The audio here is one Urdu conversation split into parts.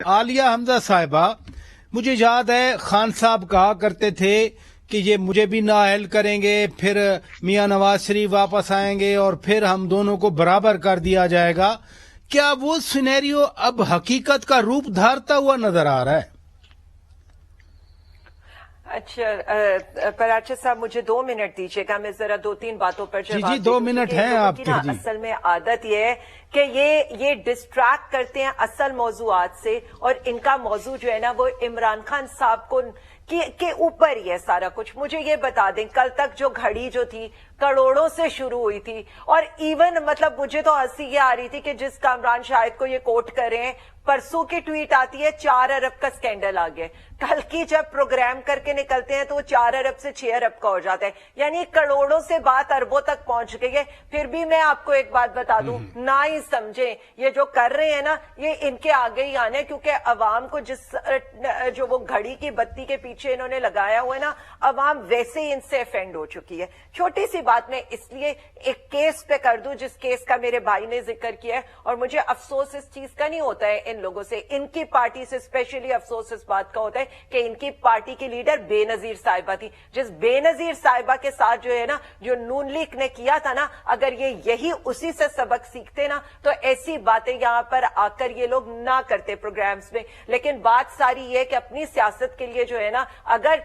عالیہ حمزہ صاحبہ، مجھے یاد ہے خان صاحب کہا کرتے تھے کہ یہ مجھے بھی نااہل کریں گے، پھر میاں نواز شریف واپس آئیں گے اور پھر ہم دونوں کو برابر کر دیا جائے گا۔ کیا وہ سینیریو اب حقیقت کا روپ دھارتا ہوا نظر آ رہا ہے؟ اچھا پراچا صاحب، مجھے 2 منٹ دیجیے گا، میں ذرا 2-3 باتوں پر جواب جی 2 منٹ ہیں آپ کے۔ جی اصل میں عادت یہ ہے کہ یہ ڈسٹریکٹ کرتے ہیں اصل موضوعات سے، اور ان کا موضوع جو ہے نا وہ عمران خان صاحب کو کے اوپر ہی ہے سارا کچھ۔ مجھے یہ بتا دیں، کل تک جو گھڑی جو تھی کروڑوں سے شروع ہوئی تھی، اور ایون مطلب مجھے تو ہنسی یہ آ رہی تھی کہ جس کامران شاہد کو یہ کوٹ کر رہے ہیں، پرسوں کی ٹویٹ آتی ہے 4 ارب کا سکینڈل آ گیا، کل کی جب پروگرام کر کے نکلتے ہیں تو وہ 4 ارب سے 6 ارب کا ہو جاتا ہے، یعنی کروڑوں سے بات اربوں تک پہنچ گئی ہے۔ پھر بھی میں آپ کو ایک بات بتا دوں، نہ ہی سمجھیں، یہ جو کر رہے ہیں نا یہ ان کے آگے ہی آنے، کیونکہ عوام کو جو وہ گھڑی کی بتی کے پیچھے انہوں نے لگایا ہوا ہے نا، عوام ویسے ہی ان سے افینڈ ہو چکی ہے۔ چھوٹی سی بات میں اس لیے ایک کیس پہ کر دوں جس کیس کا میرے بھائی نے ذکر کیا ہے، اور مجھے افسوس اس چیز کا نہیں ہوتا ہے ان لوگوں سے، ان کی پارٹی سے اسپیشلی افسوس اس بات کا ہوتا ہے کہ ان کی پارٹی کی لیڈر بے نظیر صاحبہ تھی۔ جس بے نظیر صاحبہ کے ساتھ جو ہے نا، جو نون لیگ نے کیا تھا نا، اگر یہی اسی سے سبق سیکھتے نا تو ایسی باتیں یہاں پر آ کر یہ لوگ نہ کرتے پروگرامز میں۔ لیکن بات ساری یہ کہ اپنی سیاست کے لیے جو ہے نا، اگر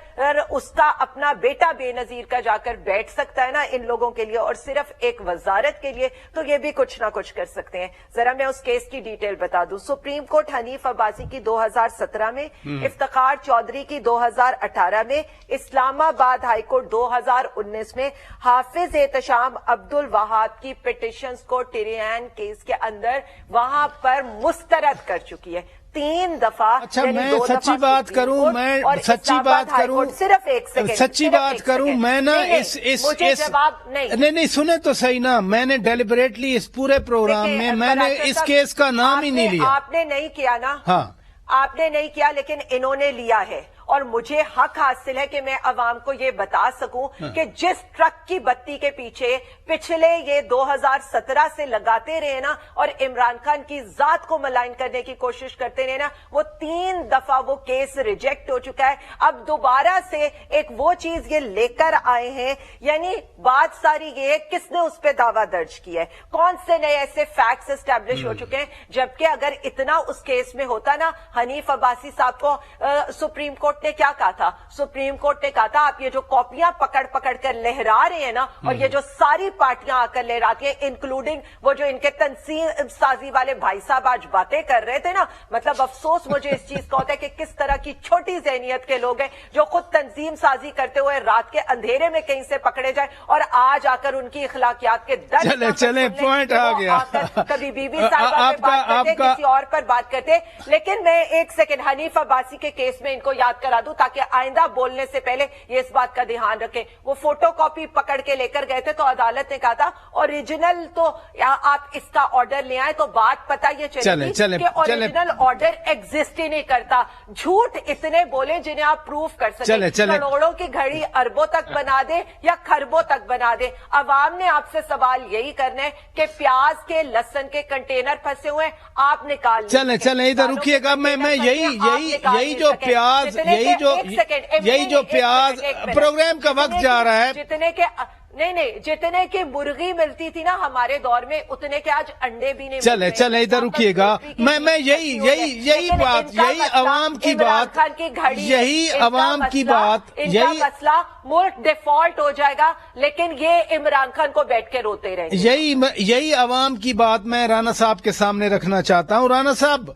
اس کا اپنا بیٹا بے نظیر کا جا کر بیٹھ سکتا ہے نا ان لوگوں کے لیے، اور صرف ایک وزارت کے لیے، تو یہ بھی کچھ نہ کچھ کر سکتے ہیں۔ ذرا میں اس کیس کی ڈیٹیل بتا دوں۔ سپریم کورٹ حنیف عباسی کی 2017 میں، افتخار چودھری کی 2018 میں، اسلام آباد ہائی کورٹ 2019 میں، حافظ احتشام عبد الوہاب کی پٹیشنز کو ٹیرین کیس کے اندر وہاں پر مسترد کر چکی ہے 3 دفعہ۔ اچھا میں سچی بات کروں، صرف ایک سیکنڈ سچی بات کروں، میں نا نہیں سنیں تو صحیح نا، میں نے ڈیلیبریٹلی اس پورے پروگرام میں نے اس کیس کا نام ہی نہیں لیا۔ آپ نے نہیں کیا نا؟ ہاں آپ نے نہیں کیا، لیکن انہوں نے لیا ہے، اور مجھے حق حاصل ہے کہ میں عوام کو یہ بتا سکوں کہ جس ٹرک کی بتی کے پیچھے پچھلے یہ 2017 سے لگاتے رہے نا، اور عمران خان کی ذات کو ملائن کرنے کی کوشش کرتے رہے نا، وہ 3 دفعہ وہ کیس ریجیکٹ ہو چکا ہے۔ اب دوبارہ سے ایک وہ چیز یہ لے کر آئے ہیں، یعنی بات ساری یہ ہے کس نے اس پہ دعویٰ درج کیا ہے، کون سے نئے ایسے فیکٹس اسٹیبلش ہو چکے ہیں، جبکہ اگر اتنا اس کیس میں ہوتا نا، حنیف عباسی صاحب کو سپریم کورٹ نے کیا کہا تھا؟ سپریم کورٹ نے کہا تھا آپ یہ جو کاپیاں پکڑ کر لہرا رہے ہیں نا، اور یہ جو ساری پارٹیاں آ کر لہراتی ہیں، انکلوڈنگ وہ جو ان کے تنظیم سازی والے بھائی صاحب آج باتیں کر رہے تھے نا، مطلب افسوس مجھے اس چیز کا ہوتا ہے کہ کس طرح کی چھوٹی ذہنیت کے لوگ ہیں جو خود تنظیم سازی کرتے ہوئے رات کے اندھیرے میں کہیں سے پکڑے جائیں، اور آج آ کر ان کی اخلاقیات کے چلے پوائنٹ آ گیا، کبھی بی بی صاحبہ پہ بات کرتے، کسی اور پر بات کرتے۔ لیکن میں ایک سیکنڈ حنیف عباسی کے کیس میں ان کو یاد کرا دوں تاکہ آئندہ بولنے سے پہلے یہ اس بات کا دھیان رکھیں۔ وہ فوٹو کاپی پکڑ کے لے کر گئے تھے تو عدالت نے کہا تھا اوریجنل تو آپ اس کا آرڈر لے آئے، تو بات پتہ یہ چلے کہ اوریجنل آرڈر ایگزسٹ ہی نہیں کرتا۔ جھوٹ اتنے بولے جنہیں آپ پروف کر سکیں، کروڑوں کی گھڑی اربوں تک بنا دے یا خربوں تک بنا دے، عوام نے آپ سے سوال یہی کرنا ہے کہ پیاز کے لہسن کے کنٹینر پھنسے ہوئے آپ نکال چلیں ادھر رکیے گا، میں یہی جو پیاز پروگرام کا وقت جا رہا ہے، جتنے کی مرغی ملتی تھی نا ہمارے دور میں، اتنے کے آج انڈے بھی نہیں ملتے۔ چلیں ادھر رکیے گا، میں یہی بات، یہی عوام کی بات، یہی عوام کی بات، یہی مسئلہ ملک ڈیفالٹ ہو جائے گا، لیکن یہ عمران خان کو بیٹھ کے روتے رہیں گے۔ یہی عوام کی بات میں رانا صاحب کے سامنے رکھنا چاہتا ہوں۔ رانا صاحب